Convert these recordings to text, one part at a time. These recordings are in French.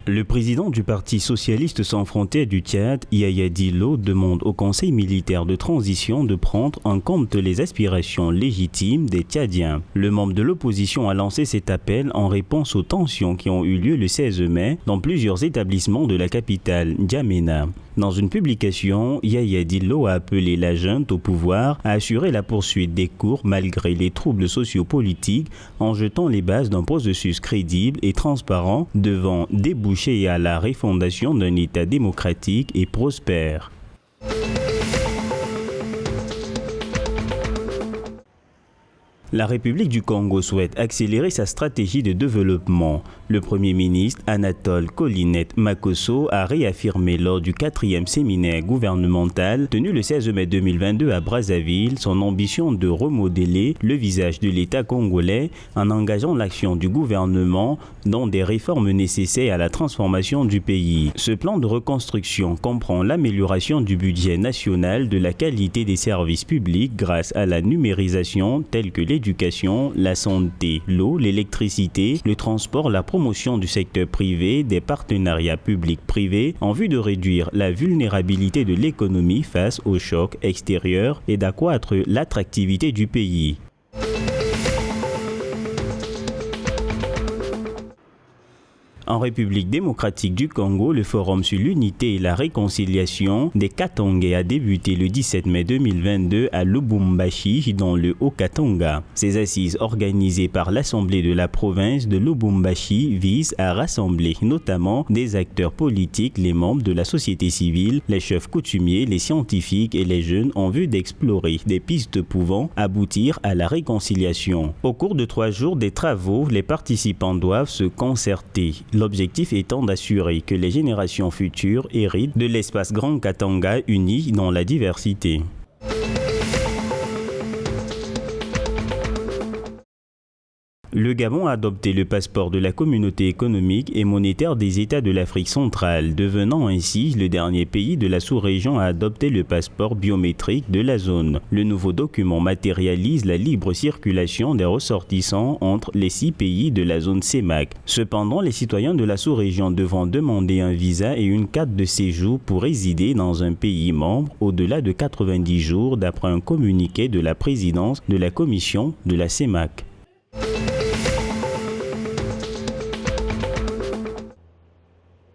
Le président du Parti socialiste sans frontières du Tchad, Yahya Dillo, demande au Conseil militaire de transition de prendre en compte les aspirations légitimes des Tchadiens. Le membre de l'opposition a lancé cet appel en réponse aux tensions qui ont eu lieu le 16 mai dans plusieurs établissements de la capitale, N'Djamena. Dans une publication, Yahya Dillo a appelé la junte au pouvoir à assurer la poursuite des cours malgré les troubles sociopolitiques en jetant les bases d'un processus crédible et transparent devant déboucher à la refondation d'un État démocratique et prospère. La République du Congo souhaite accélérer sa stratégie de développement. Le Premier ministre Anatole Colinette Makosso a réaffirmé lors du 4e séminaire gouvernemental tenu le 16 mai 2022 à Brazzaville son ambition de remodeler le visage de l'État congolais en engageant l'action du gouvernement dans des réformes nécessaires à la transformation du pays. Ce plan de reconstruction comprend l'amélioration du budget national, de la qualité des services publics grâce à la numérisation telle que l'éducation, la santé, l'eau, l'électricité, le transport, la promotion du secteur privé, des partenariats publics-privés en vue de réduire la vulnérabilité de l'économie face aux chocs extérieurs et d'accroître l'attractivité du pays. En République démocratique du Congo, le Forum sur l'unité et la réconciliation des Katangais a débuté le 17 mai 2022 à Lubumbashi, dans le Haut-Katanga. Ces assises organisées par l'Assemblée de la province de Lubumbashi visent à rassembler notamment des acteurs politiques, les membres de la société civile, les chefs coutumiers, les scientifiques et les jeunes en vue d'explorer des pistes pouvant aboutir à la réconciliation. Au cours de 3 jours des travaux, les participants doivent se concerter. L'objectif étant d'assurer que les générations futures héritent de l'espace Grand Katanga uni dans la diversité. Le Gabon a adopté le passeport de la communauté économique et monétaire des États de l'Afrique centrale, devenant ainsi le dernier pays de la sous-région à adopter le passeport biométrique de la zone. Le nouveau document matérialise la libre circulation des ressortissants entre les 6 pays de la zone CEMAC. Cependant, les citoyens de la sous-région devront demander un visa et une carte de séjour pour résider dans un pays membre au-delà de 90 jours d'après un communiqué de la présidence de la commission de la CEMAC.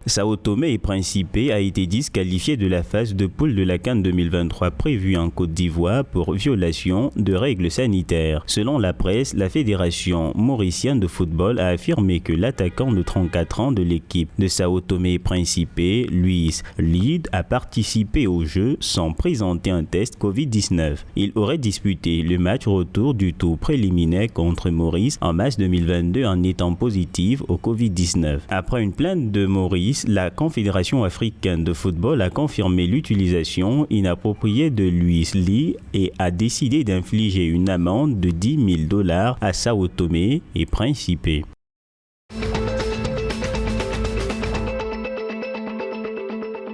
Sao Tomé et Principe a été disqualifié de la phase de poule de la CAN 2023 prévue en Côte d'Ivoire pour violation de règles sanitaires. Selon la presse, la Fédération mauricienne de football a affirmé que l'attaquant de 34 ans de l'équipe de Sao Tomé et Principe, Luis Lid, a participé au jeu sans présenter un test Covid-19. Il aurait disputé le match retour du tour préliminaire contre Maurice en mars 2022 en étant positif au Covid-19. Après une plainte de Maurice, la Confédération africaine de football a confirmé l'utilisation inappropriée de Luis Lee et a décidé d'infliger une amende de $10 000 à Sao Tomé et Principe.